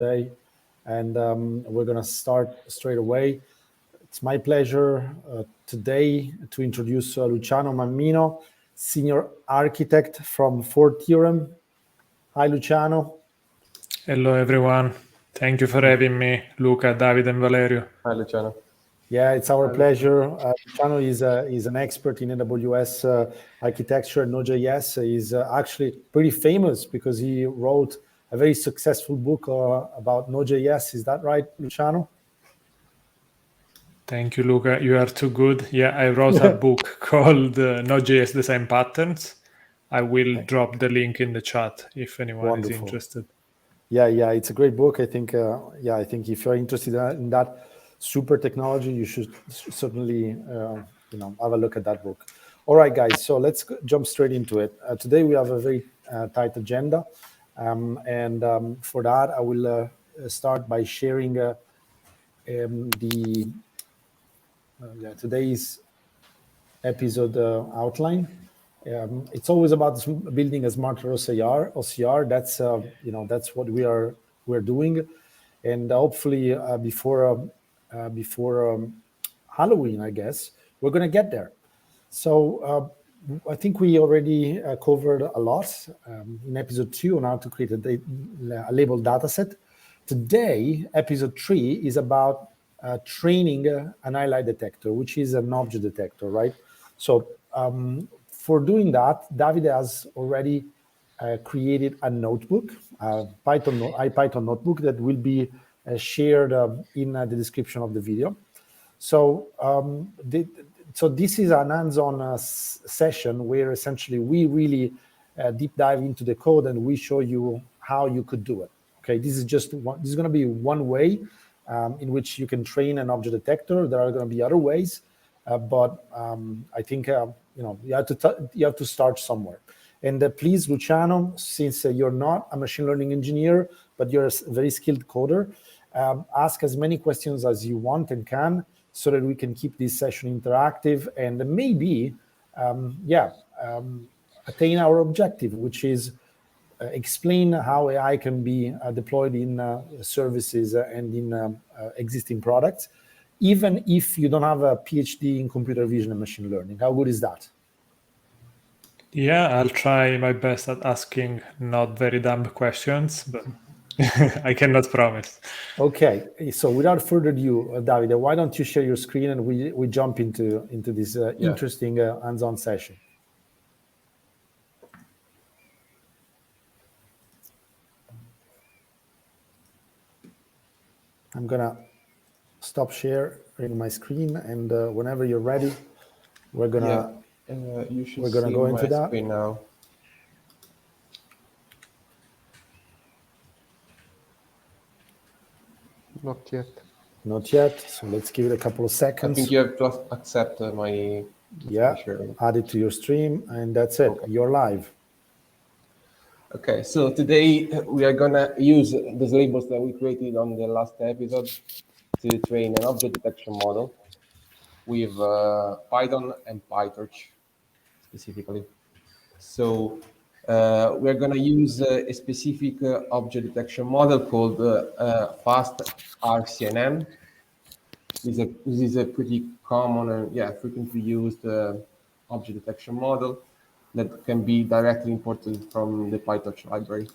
today, and we're going to start straight away. It's my pleasure today to introduce Luciano Mammino, Senior Architect from Ford Theorem. Hi, Luciano. Hello, everyone. Thank you for having me, Luca, David, and Valerio. Hi, Luciano. Yeah, it's our pleasure. Luciano is an expert in AWS architecture and Node.js. He's actually pretty famous because he wrote a very successful book about Node.js. Is that right, Luciano? Thank you, Luca. You are too good. Yeah, I wrote a book called Node.js Design Patterns. I will drop the link in the chat if anyone is interested. Yeah, it's a great book. I think, I think if you're interested in that super technology, you should certainly, have a look at that book. All right, guys. So let's jump straight into it. Today we have a very tight agenda, and for that I will start by sharing today's episode outline. It's always about building a smarter OCR. That's what we're doing, and hopefully before Halloween, I guess we're gonna get there. So I think we already covered a lot in episode 2 on how to create a labeled dataset. Today, episode 3 is about training an Ili detector, which is an object detector, right? So for doing that, David has already created a notebook, IPython notebook that will be shared in the description of the video. So this is an hands-on session where essentially we really deep dive into the code and we show you how you could do it. Okay, this is going to be one way in which you can train an object detector. There are going to be other ways, but I think you have to start somewhere. And please, Luciano, since you're not a machine learning engineer, but you're a very skilled coder, ask as many questions as you want and can, so that we can keep this session interactive and maybe, attain our objective, which is explain how AI can be deployed in services and in existing products, even if you don't have a PhD in computer vision and machine learning. How good is that? Yeah, I'll try my best at asking not very dumb questions, but I cannot promise. Okay, so without further ado, Davide, why don't you share your screen and we jump into this interesting hands-on session. I'm gonna stop sharing my screen, and whenever you're ready, we're gonna go into that. Screen now. Not yet. Not yet. So let's give it a couple of seconds. I think you have to accept my sharing. Add it to your stream, and that's it. Okay. You're live. Okay, so today we are gonna use these labels that we created on the last episode to train an object detection model with Python and Pytorch specifically. So we're going to use a specific object detection model called fast RCNN. This is a pretty common and frequently used object detection model that can be directly imported from the Pytorch library.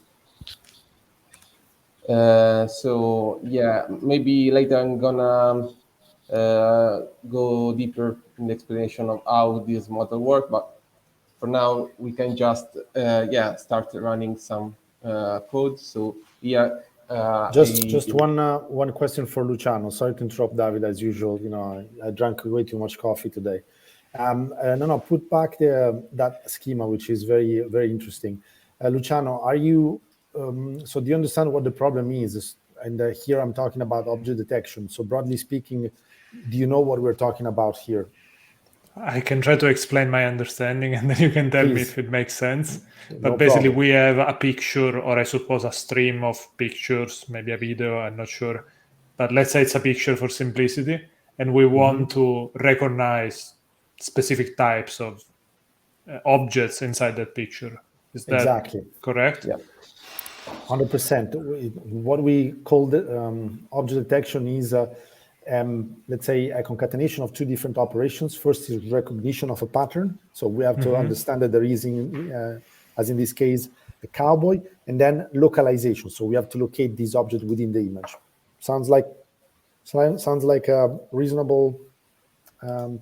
Maybe later I'm gonna go deeper in the explanation of how this model works, but for now we can just start running some code. So just one question for Luciano. Sorry to interrupt, David, as usual. I drank way too much coffee today. Put back that schema, which is very, very interesting. Luciano, are you so do you understand what the problem is? And here I'm talking about object detection. So broadly speaking, do you know what we're talking about here? I can try to explain my understanding, and then you can tell me if it makes sense. But No basically, problem. we have a picture, or I suppose a stream of pictures, maybe a video, I'm not sure. But let's say it's a picture for simplicity, and we want to recognize specific types of objects inside that picture. Is that Exactly correct? Yeah. 100%. What we call the object detection is, let's say, a concatenation of two different operations. First is recognition of a pattern. So we have to understand that there is, as in this case, a cowboy, and then localization. So we have to locate this object within the image. Sounds like a reasonable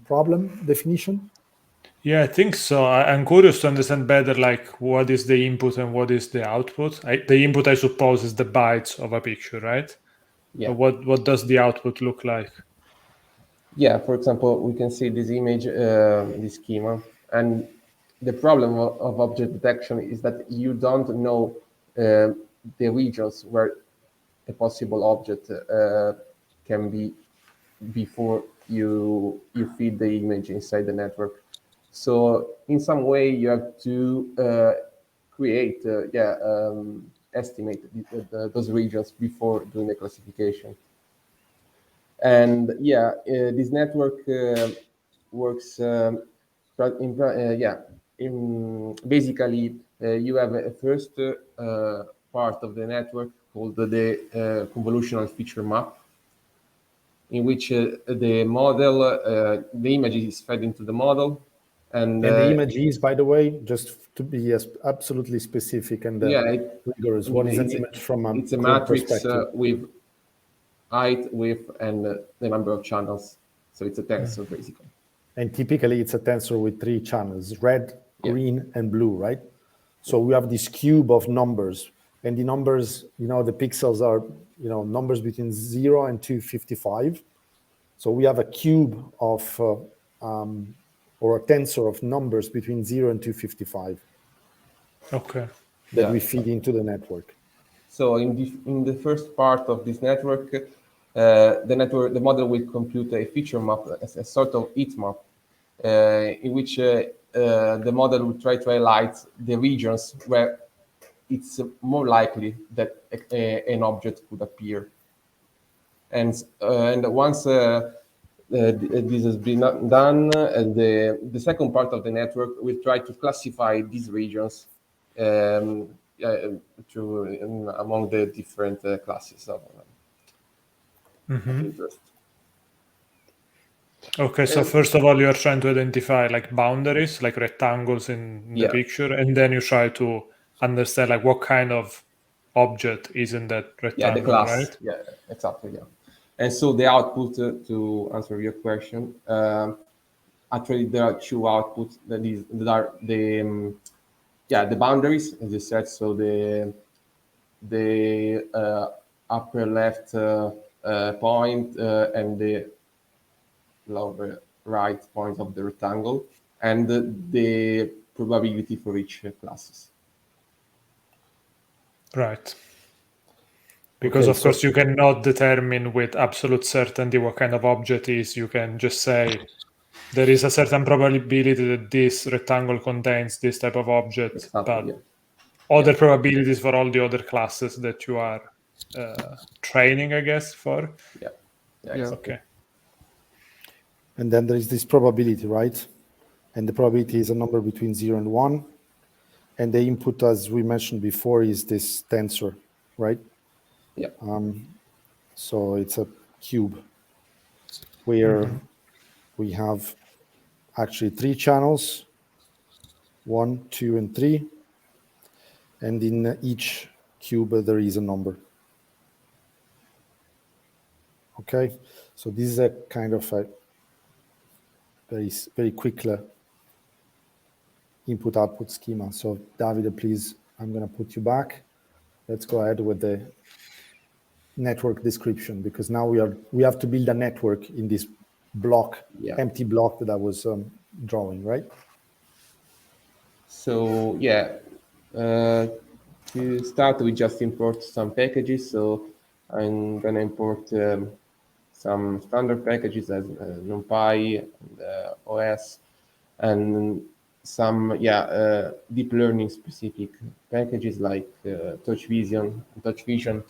problem definition. Yeah, I think so. I'm curious to understand better, like, what is the input and what is the output. The input, I suppose, is the bytes of a picture, right? Yeah. But what does the output look like? Yeah, for example, we can see this image, this schema, and the problem of object detection is that you don't know the regions where a possible object can be before you feed the image inside the network. So in some way, you have to create, estimate those regions before doing the classification. And this network works basically you have a first part of the network called the convolutional feature map, in which the model, the image is fed into the model. And the image is, by the way, just to be absolutely specific and rigorous, what is an image from a it's a code matrix perspective? with height, width, and the number of channels. So it's a tensor, basically. And typically, it's a tensor with 3 channels, red, green, and blue, right? So we have this cube of numbers. And the numbers, the pixels are, numbers between 0 and 255. So we have a cube of, or a tensor of numbers between 0 and 255. Okay. That we feed into the network. So in the first part of this network, the model will compute a feature map, a sort of heat map, in which the model will try to highlight the regions where it's more likely that an object could appear. And once this has been done, the second part of the network will try to classify these regions among the different classes of interest. Okay, so first of all, you are trying to identify like boundaries, like rectangles in the picture, and then you try to understand like what kind of object is in that rectangle, the class, right? Yeah, exactly, yeah. And so the output, to answer your question, actually there are 2 outputs. That are the boundaries, as you said. So the upper left point and the lower right point of the rectangle, and the probability for each classes. Right. Because of course you cannot determine with absolute certainty what kind of object is. You can just say there is a certain probability that this rectangle contains this type of object, Exactly, but other probabilities for all the other classes that you are training, I guess, for. Yeah. Exactly. Okay. And then there is this probability, right? And the probability is a number between 0 and 1. And the input, as we mentioned before, is this tensor, right? Yeah. So it's a cube where we have actually 3 channels, 1, 2, and 3. And in each cube, there is a number. Okay, so this is a kind of a very, very quick input-output schema. So Davide, please, I'm going to put you back. Let's go ahead with the network description, because now we have to build a network in this block, empty block that I was drawing, right? So to start, we just import some packages. So I'm gonna import some standard packages as NumPy and OS, and some deep learning specific packages like Touch Vision,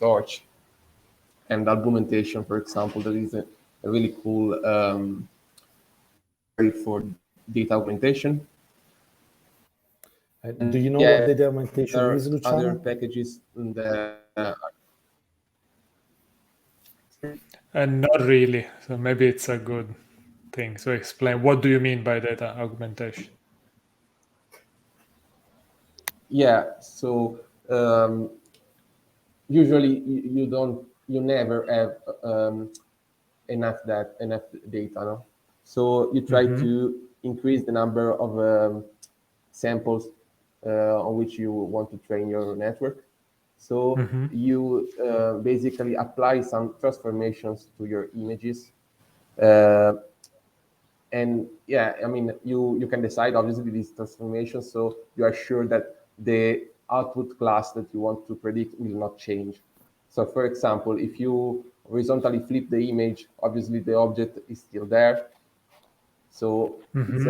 Torch, and Augmentation, for example. That is a really cool for data augmentation. Do you know what data augmentation there is, are Luciano? other packages that And not really. So maybe it's a good thing. So explain, what do you mean by data augmentation? yeah. So usually you never have enough data, no? So you try to increase the number of samples on which you want to train your network. So you basically apply some transformations to your images. And yeah, I mean, you can decide obviously these transformations, so you are sure that the output class that you want to predict will not change. So for example, if you horizontally flip the image, obviously the object is still there. So it's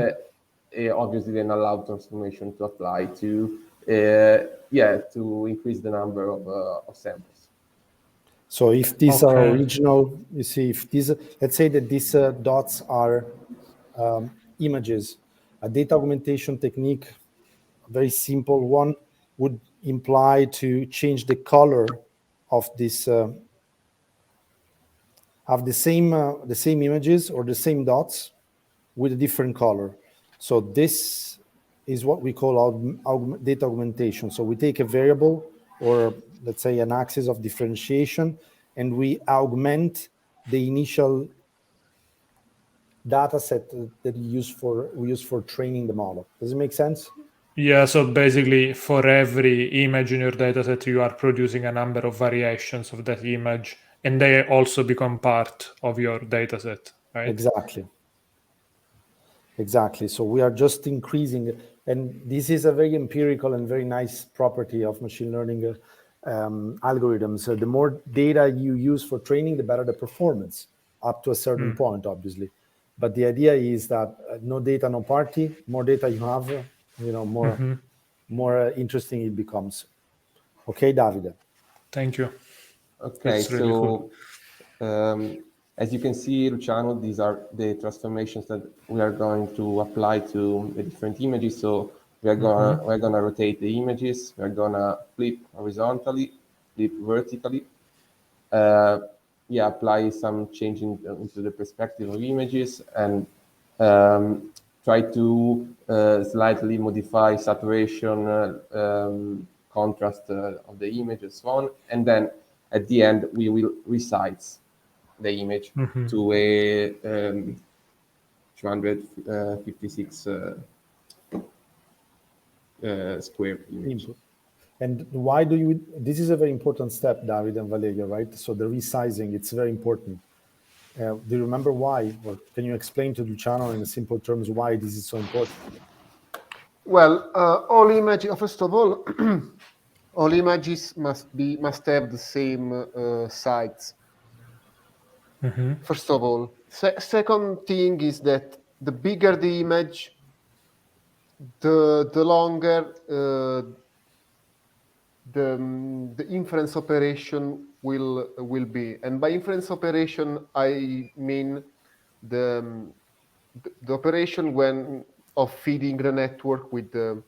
obviously an allowed transformation to apply to to increase the number of samples. So if these are original, you see, if these, let's say that these dots are images, a data augmentation technique, a very simple one, would imply to change the color of this, have the same images or the same dots with a different color. So this is what we call data augmentation. So we take a variable, or let's say an axis of differentiation, and we augment the initial data set that we use for training the model. Does it make sense? Yeah, so basically for every image in your dataset, you are producing a number of variations of that image, and they also become part of your dataset, right? Exactly. So we are just increasing, and this is a very empirical and very nice property of machine learning algorithms. So the more data you use for training, the better the performance, up to a certain point, obviously. But the idea is that no data, no party. More data you have, more interesting it becomes. Okay, Davide. Thank you. Okay, that's really cool. As you can see, Luciano, these are the transformations that we are going to apply to the different images. So we're gonna rotate the images. We're gonna flip horizontally, flip vertically. Apply some change into the perspective of images, and try to slightly modify saturation, contrast of the image, and so on. And then at the end, we will resize the image to a 256 square image. Input. And why do you, this is a very important step, David and Valeria, right? So the resizing, it's very important. Do you remember why? Or can you explain to Luciano in simple terms why this is so important? Well, all images, first of all, all images must have the same size. First of all. Second thing is that the bigger the image, the longer the inference operation will be. And by inference operation, I mean the operation of feeding the network with the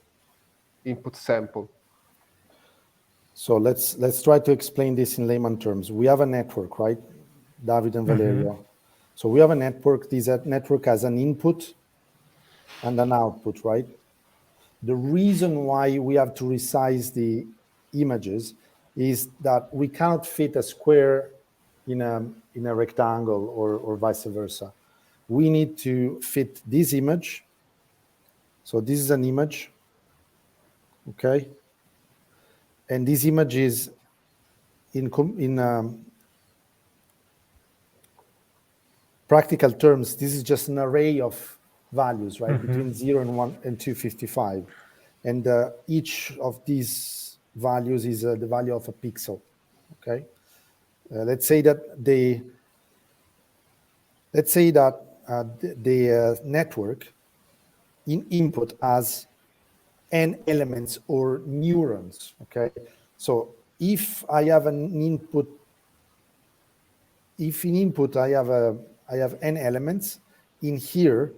input sample. So let's try to explain this in layman terms. We have a network, right? David and Valeria. So we have a network. This network has an input and an output, right? The reason why we have to resize the images is that we cannot fit a square in a rectangle or vice versa. We need to fit this image. So this is an image, okay? And this image is in practical terms, this is just an array of values, right? Between 0 and 1 and 255. And each of these values is the value of a pixel, okay? Let's say that the network in input has n elements or neurons, okay? So if I have an input, if in input I have n elements, in here,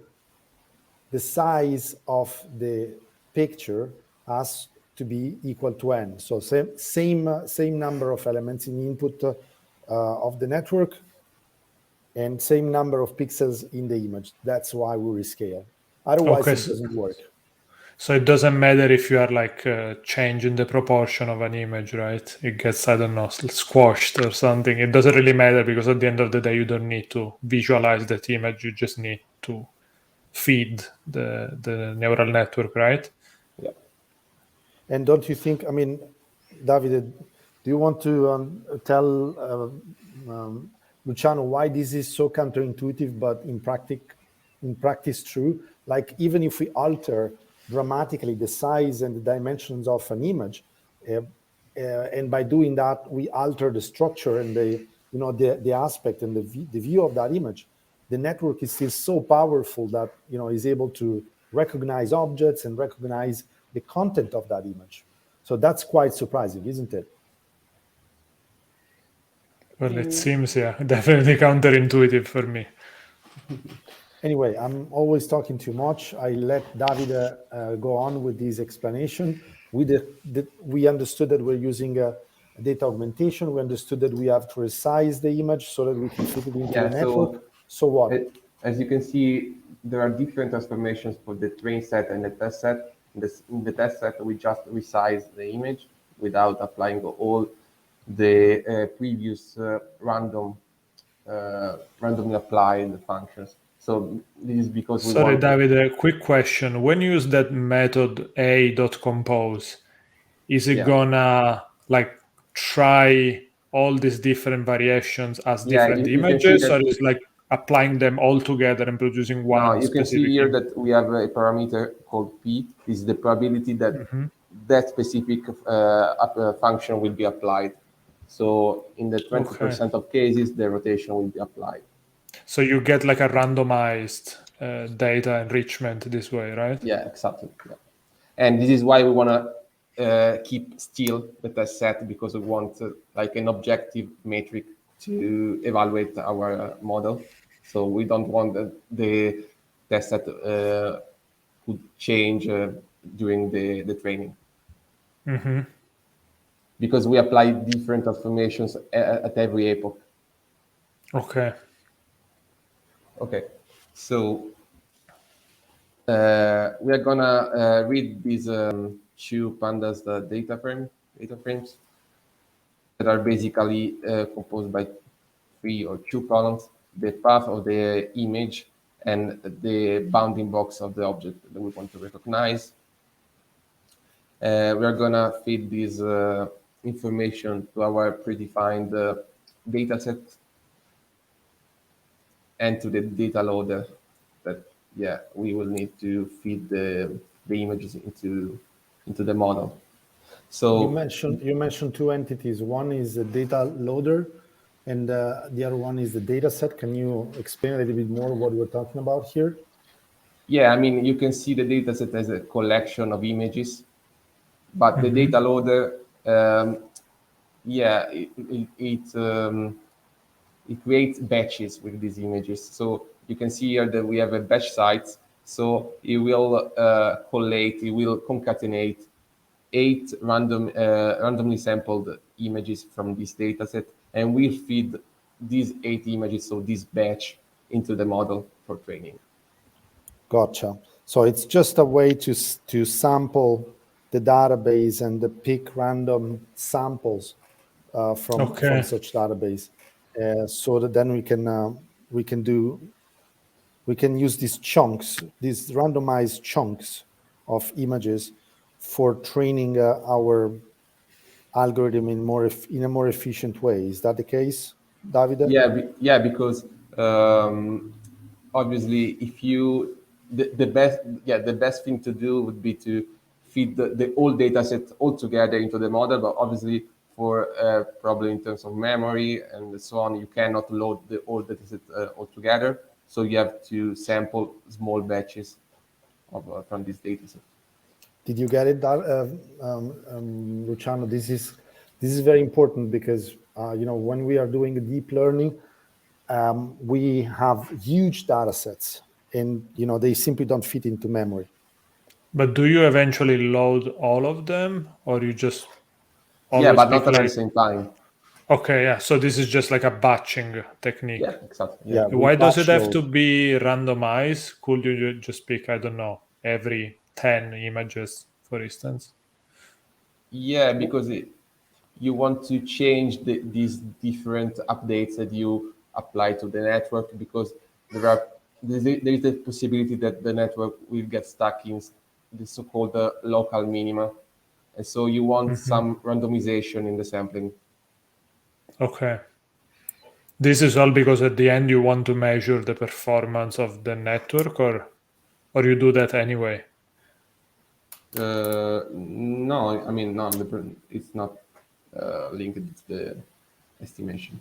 the size of the picture has to be equal to n. So same number of elements in the input of the network and same number of pixels in the image. That's why we rescale. Otherwise, Okay, it doesn't work. So it doesn't matter if you are like changing the proportion of an image, right? It gets, I don't know, squashed or something. It doesn't really matter because at the end of the day, you don't need to visualize that image. You just need to feed the neural network, right? Yeah. And don't you think, I mean, Davide, do you want to tell Luciano why this is so counterintuitive, but in practice true? Like even if we alter dramatically the size and the dimensions of an image, and by doing that, we alter the structure and the aspect and the view of that image, the network is still so powerful that is able to recognize objects and recognize the content of that image. So that's quite surprising, isn't it? Well, it seems, yeah, definitely counterintuitive for me. Anyway, I'm always talking too much. I let Davide go on with this explanation. We understood that we're using a data augmentation. We understood that we have to resize the image so that we can fit it into the network. So what? As you can see, there are different transformations for the train set and the test set. In the test set, we just resize the image without applying all the previous randomly applied functions. So this is because we Sorry, want... David, a quick question. When you use that method a.compose, is it gonna like try all these different variations as different images, or is like applying them all together and producing one? No, you can see here that we have a parameter called p. This is the probability that that specific function will be applied. So in the 20% of cases, the rotation will be applied. So you get like a randomized data enrichment this way, right? Yeah, exactly. Yeah. And this is why we want to keep still the test set, because we want like an objective metric to evaluate our model. So we don't want the test set could change during the training. Because we apply different transformations at every epoch. Okay. Okay. So we are gonna read these two pandas data frames that are basically composed by 3 or 2 columns: the path of the image and the bounding box of the object that we want to recognize. We are gonna feed this information to our predefined data set and to the data loader that we will need to feed the images into the model. So you mentioned two entities. One is the data loader, and the other one is the data set. Can you explain a little bit more what we're talking about here? Yeah, I mean, you can see the data set as a collection of images, but the data loader, it creates batches with these images. So you can see here that we have a batch site. So it will collate, it will concatenate 8 randomly sampled images from this data set, and we'll feed these 8 images, so this batch, into the model for training. Gotcha. So it's just a way to sample the database and to pick random samples from such database, so that then we can use these chunks, these randomized chunks of images for training our algorithm in a more efficient way. Is that the case, Davide? Yeah, because obviously, if you the best thing to do would be to feed the whole data set all together into the model, but obviously for probably in terms of memory and so on, you cannot load the whole data set all together. So you have to sample small batches from this data set. Did you get it, Luciano? This is very important because when we are doing deep learning, we have huge data sets, and they simply don't fit into memory. But do you eventually load all of them, or you just always Yeah, but pick not at the like? same time. Okay, yeah. So this is just like a batching technique. Yeah, exactly. Yeah. Why does it have batch to load. be randomized? Could you just pick, I don't know, every 10 images, for instance? Yeah, because you want to change these different updates that you apply to the network, because there is a possibility that the network will get stuck in the so-called local minima, and so you want some randomization in the sampling. Okay. This is all because at the end you want to measure the performance of the network, or you do that anyway? No, I mean, no, it's not linked to the estimation,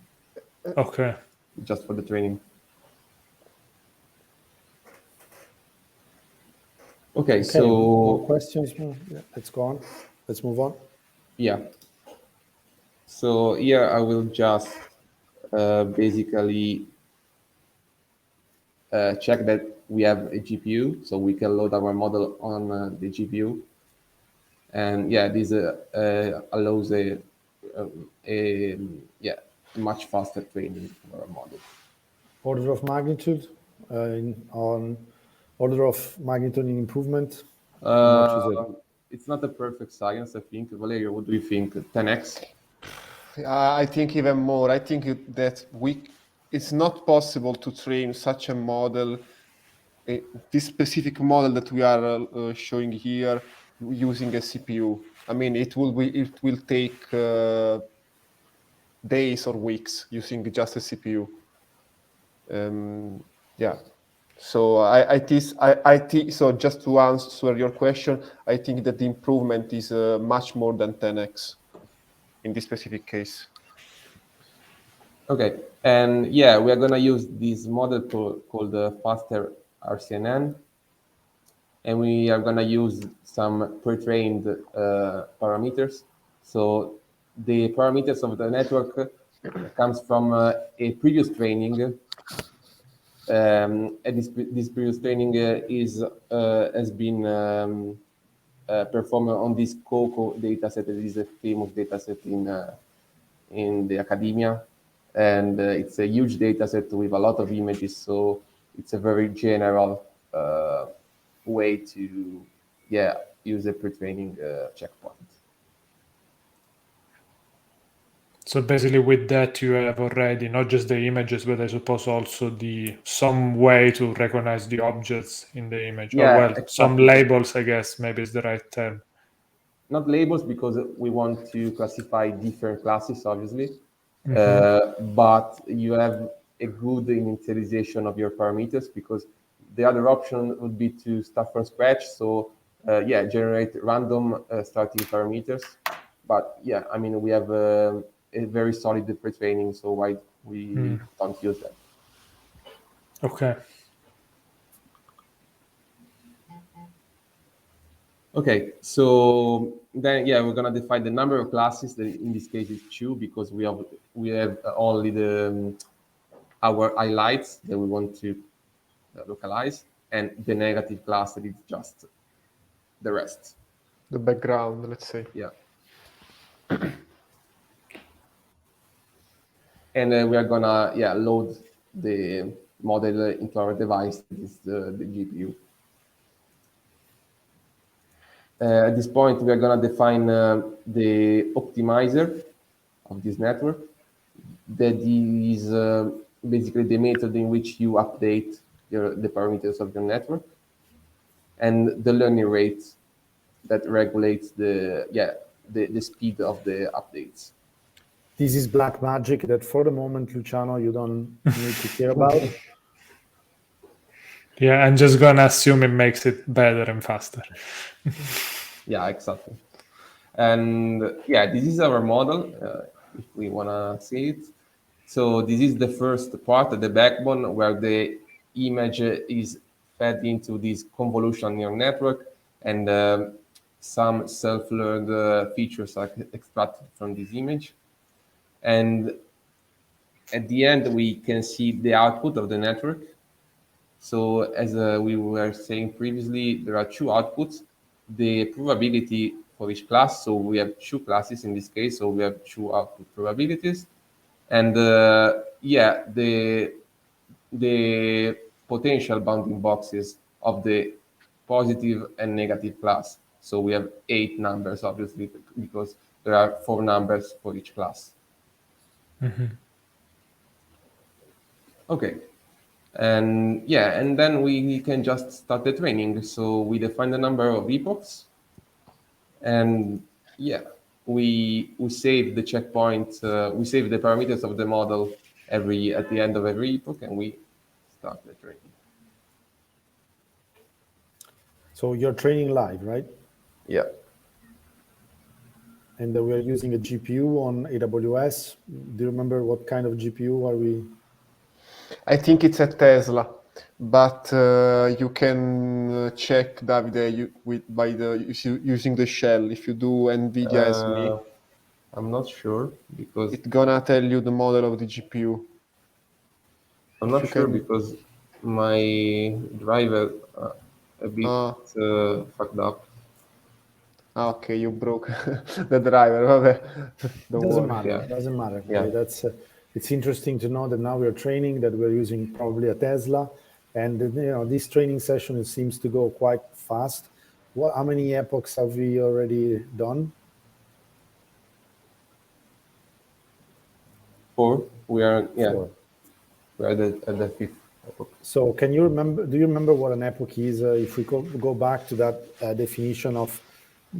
Okay. just for the training. Okay, Okay. More so questions? Yeah, let's go on. Let's move on. yeah. So here I will just basically check that we have a GPU, so we can load our model on the GPU. And yeah, this allows a much faster training for our model. Order of magnitude on order of magnitude in improvement. How much is it? It's not a perfect science, I think. Valerio, what do you think? 10x? I think even more. I think that it's not possible to train such a model, this specific model that we are showing here, using a CPU. I mean, it will take days or weeks using just a CPU. Yeah. So I think so. Just to answer your question, I think that the improvement is much more than 10x in this specific case. Okay, and yeah, we are going to use this model called the faster RCNN, and we are going to use some pre-trained parameters. So the parameters of the network comes from a previous training, and this previous training has been performed on this COCO dataset. That is a famous dataset in the academia, and it's a huge dataset with a lot of images. So it's a very general way to use a pre-training checkpoint. So basically with that you have already not just the images, but I suppose also some way to recognize the objects in the image. Yeah, or well, exactly. some labels, I guess, maybe is the right term. Not labels, because we want to classify different classes, obviously. But you have a good initialization of your parameters, because the other option would be to start from scratch. So generate random starting parameters. But yeah, I mean, we have a very solid pre-training, so why we don't use that? Okay. Okay, so then we're gonna define the number of classes. That in this case is 2, because we have only the our highlights that we want to localize, and the negative class that is just the rest. The background, let's say. Yeah. And we are gonna load the model into our device. This is the GPU. At this point, we are going to define the optimizer of this network. That is basically the method in which you update the parameters of your network, and the learning rate that regulates the speed of the updates. This is black magic that for the moment, Luciano, you don't need to care about. Yeah, I'm just gonna assume it makes it better and faster. Yeah, exactly. And this is our model, if we wanna see it. So this is the first part of the backbone, where the image is fed into this convolutional neural network, and some self-learned features are extracted from this image. And at the end, we can see the output of the network. So as we were saying previously, there are 2 outputs. the probability for each class. So we have two classes in this case. So we have two output probabilities, and yeah, the potential bounding boxes of the positive and negative class. So we have 8 numbers, obviously, because there are 4 numbers for each class. Okay. And yeah, and then we can just start the training. So we define the number of epochs, and yeah, we save the checkpoint, we save the parameters of the model at the end of every epoch, and we start the training. So you're training live, right? Yeah. And we are using a GPU on AWS. Do you remember what kind of GPU are we? I think it's a Tesla, but you can check, Davide, using the shell. If you do NVIDIA as me, I'm not sure because it's gonna tell you the model of the GPU. I'm If not you sure can- because my driver a bit fucked up. Okay, you broke the driver. Vabbè. Don't Doesn't worry. matter. Yeah. Doesn't matter. Yeah. Okay, that's it's interesting to know that now we're training, that we're using probably a Tesla, and this training session, it seems to go quite fast. How many epochs have we already done? 4. We are 4. we are at the 5th epoch. So can you remember? Do you remember what an epoch is? If we go back to that definition of,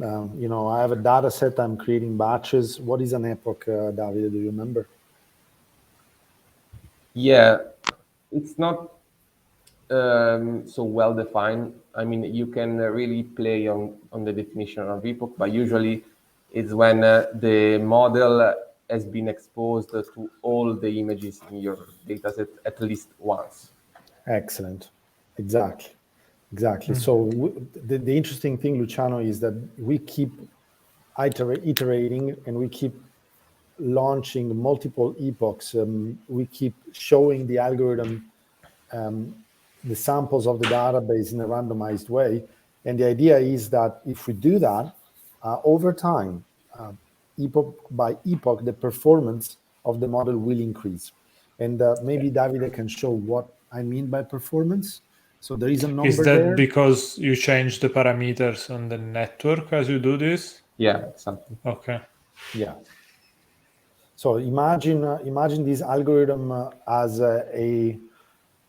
I have a data set, I'm creating batches. What is an epoch, Davide? Do you remember? Yeah, it's not so well defined. I mean, you can really play on the definition of epoch, but usually it's when the model has been exposed to all the images in your dataset at least once. Excellent. Exactly. So the interesting thing, Luciano, is that we keep iterating and we keep launching multiple epochs. We keep showing the algorithm the samples of the database in a randomized way. And the idea is that if we do that, over time, epoch by epoch, the performance of the model will increase. And maybe Davide can show what I mean by performance. So there is a number Is that there. because you change the parameters on the network as you do this? Yeah, exactly. Okay. Yeah. So imagine this algorithm as a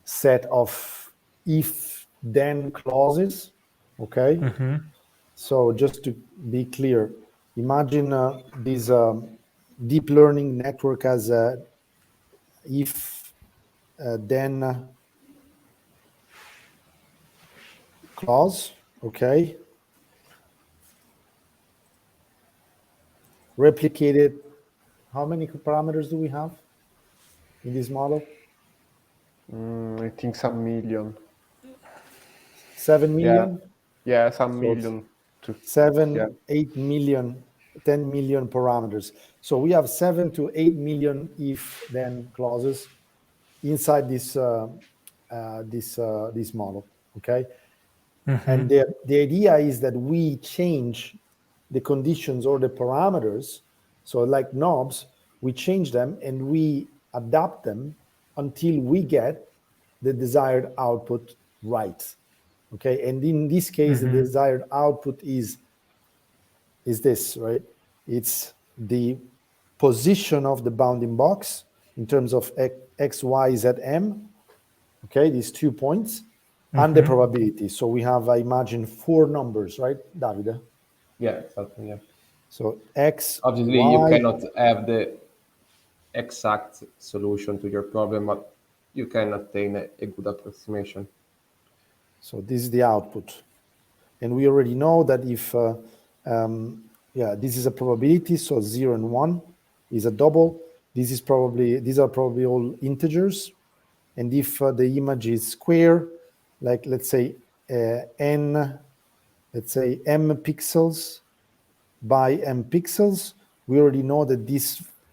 set of if-then clauses. Okay. So just to be clear, imagine this deep learning network as a if-then clause. Okay. Replicated. How many parameters do we have in this model? I think some million. 7 million? Yeah, some So million. 7, 8 million, 10 million parameters. So we have 7 to 8 million if-then clauses inside this this model. Okay. And the idea is that we change the conditions or the parameters. So like knobs, we change them and we adapt them until we get the desired output right. Okay. And in this case, the desired output is this, right? It's the position of the bounding box in terms of x, y, z, m. Okay, these 2 points. And the probability. So we have, I imagine, 4 numbers, right, Davide? Yeah, exactly. Yeah. So X, Obviously, Y. you cannot have the exact solution to your problem, but you can obtain a good approximation. So this is the output. And we already know that if, this is a probability, so 0 and 1 is a double. These are probably all integers. And if the image is square, like let's say m pixels by m pixels, we already know that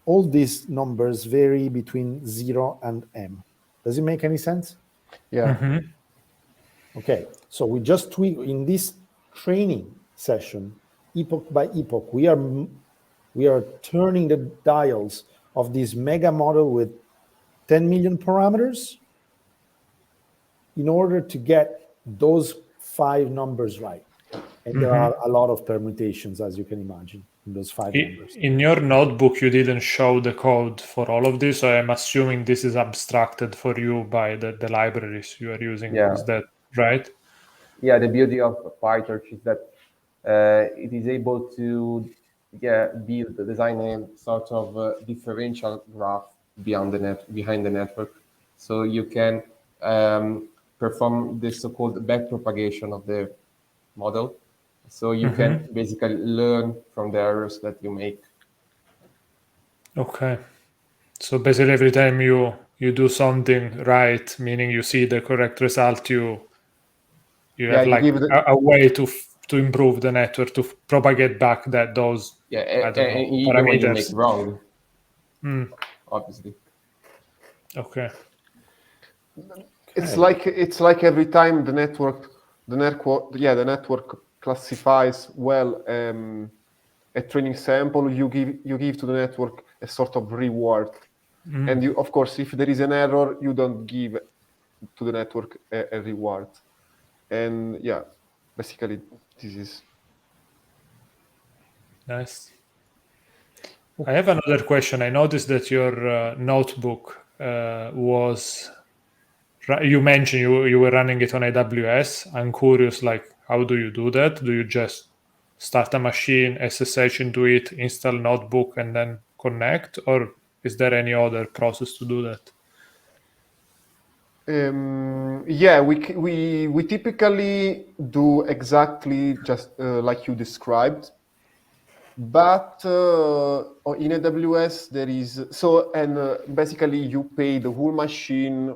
all these numbers vary between 0 and m. Does it make any sense? Yeah. Okay, so we just tweak in this training session, epoch by epoch, we are turning the dials of this mega model with 10 million parameters in order to get those 5 numbers right. And there are a lot of permutations, as you can imagine, in those 5 numbers. In your notebook, you didn't show the code for all of this, so I'm assuming this is abstracted for you by the libraries you are using. Yeah. Is that right? Yeah, the beauty of PyTorch is that it is able to design a sort of differential graph behind the network, so you can perform the so-called backpropagation of the model. So you can basically learn from the errors that you make. Okay. So basically, every time you do something right, meaning you see the correct result, you have you like give a way to improve the network, to propagate back those I don't know, Even when you make parameters. wrong, obviously. Okay. It's like every time the network classifies well a training sample, you give to the network a sort of reward. And you, of course, if there is an error, you don't give to the network a reward. And yeah, basically this is Nice. I have another question. I noticed that your notebook was, you mentioned you were running it on AWS. I'm curious, like, how do you do that? Do you just start a machine, SSH into it, install notebook, and then connect? Or is there any other process to do that? we typically do exactly just like you described. But in AWS there is basically you pay the whole machine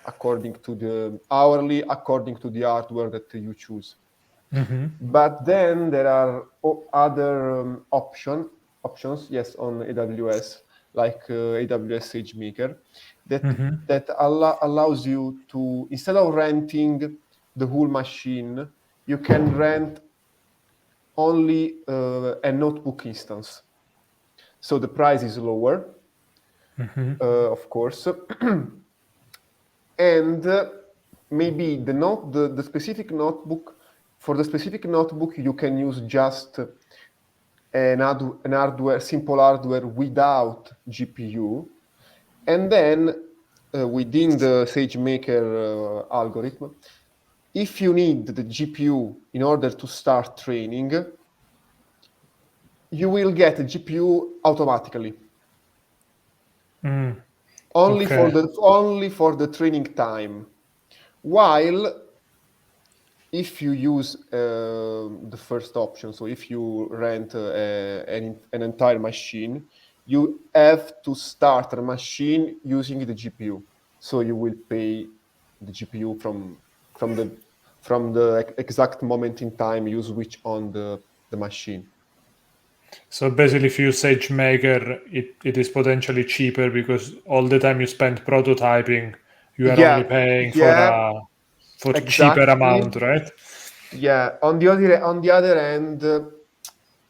according to the hourly, according to the hardware that you choose. But then there are other options, yes, on AWS, like AWS SageMaker, that allows you to, instead of renting the whole machine, you can rent only a notebook instance. So the price is lower, of course. And maybe the specific notebook, for the specific notebook, you can use just an hardware, simple hardware without GPU. And then within the SageMaker algorithm, if you need the GPU in order to start training, you will get a GPU automatically. Only for the training time. While if you use the first option, so if you rent an entire machine, you have to start a machine using the GPU. So you will pay the GPU from the exact moment in time you switch on the machine. So basically, if you use SageMaker, it is potentially cheaper because all the time you spend prototyping, you are only paying for exactly. cheaper amount, right? Yeah. On the other end,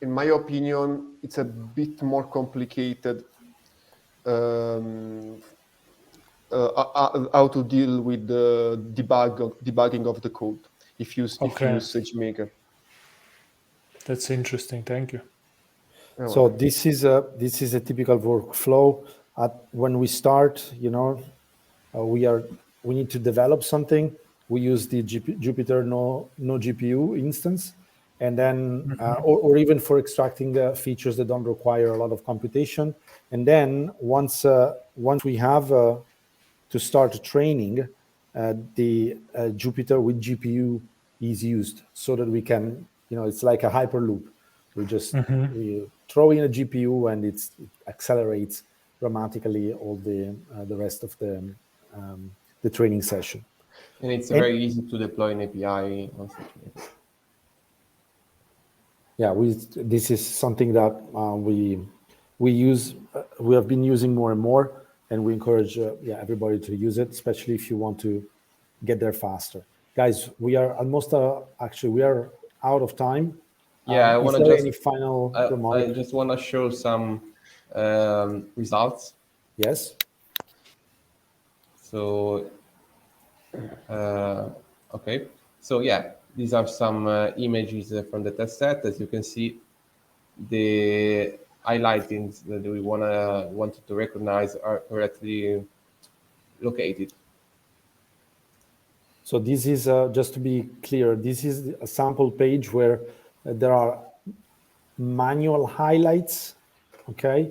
in my opinion, it's a bit more complicated how to deal with the debugging of the code if you use SageMaker. That's interesting. Thank you. So this is a typical workflow. When we start, we need to develop something. We use the Jupyter no GPU instance, and then or even for extracting features that don't require a lot of computation. And then once we have to start training, the Jupyter with GPU is used so that we can, it's like a Hyperloop. We just we throw in a GPU and it accelerates dramatically all the rest of the training session. And it's very easy to deploy an API on SageMaker. Yeah, this is something that we use. We have been using more and more, and we encourage everybody to use it, especially if you want to get there faster. Guys, we are almost we are out of time. Yeah, I is want there to any final remark? I just want to show some results. Yes. So, okay. So yeah, these are some images from the test set. As you can see, the highlightings that we wanted to recognize are correctly located. So this is, just to be clear, this is a sample page where there are manual highlights, okay,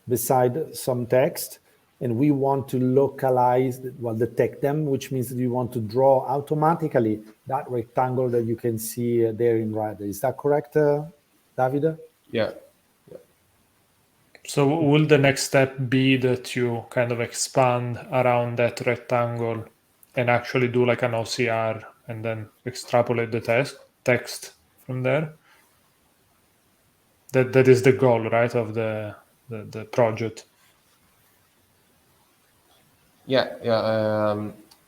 beside some text, and we want to localize, well, detect them, which means that we want to draw automatically that rectangle that you can see there in red. Is that correct, Davide? Yeah. So will the next step be that you kind of expand around that rectangle and actually do like an OCR and then extrapolate the text from there? That is the goal, right, of the project. Yeah.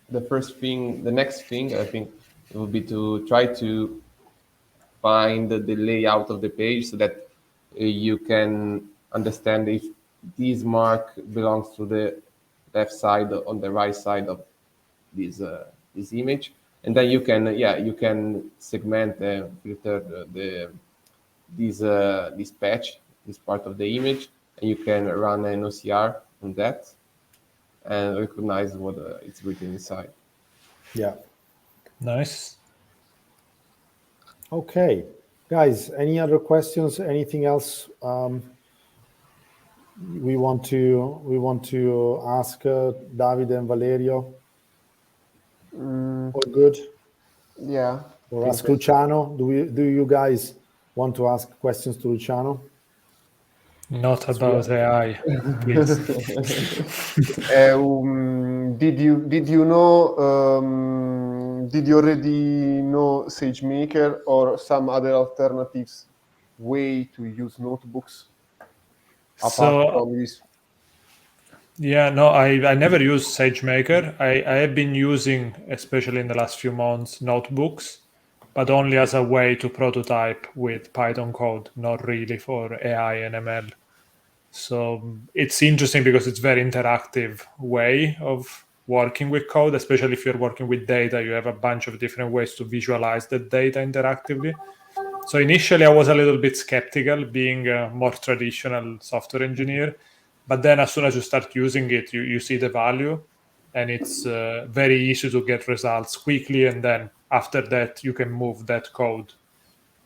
The next thing I think it would be to try to find the layout of the page so that you can understand if this mark belongs to the left side or on the right side of this image, and then you can segment and filter this patch, this part of the image, and you can run an OCR on that and recognize what it's written inside. Yeah. Nice. Okay, guys, any other questions? Anything else we want to ask Davide and Valerio? All good? Yeah. Or ask Luciano? Do you guys want to ask questions to Luciano? Not about AI, please. Did you know? Did you already know SageMaker or some other alternatives way to use notebooks apart from this? Yeah, no, I never used SageMaker. I have been using, especially in the last few months, notebooks, but only as a way to prototype with Python code, not really for AI and ML. So it's interesting because it's very interactive way of working with code, especially if you're working with data. You have a bunch of different ways to visualize the data interactively. So initially I was a little bit skeptical, being a more traditional software engineer. But then as soon as you start using it, you see the value, and it's very easy to get results quickly. And then after that, you can move that code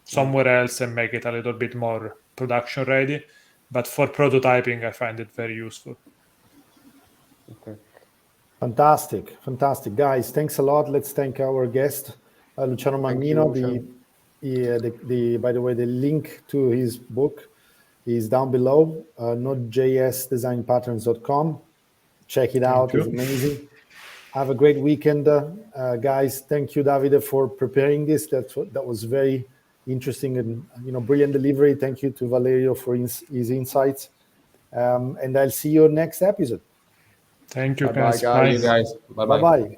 somewhere else and make it a little bit more production ready. But for prototyping, I find it very useful. Okay. Fantastic. Guys, thanks a lot. Let's thank our guest, Luciano Mammino. By the way, the link to his book is down below, node.jsdesignpatterns.com. Check it out. It's amazing. Have a great weekend, guys. Thank you, Davide, for preparing this. That was very interesting and brilliant delivery. Thank you to Valerio for his insights. And I'll see you next episode. Thank you, Bye, guys. Bye. You guys. Bye. Bye-bye.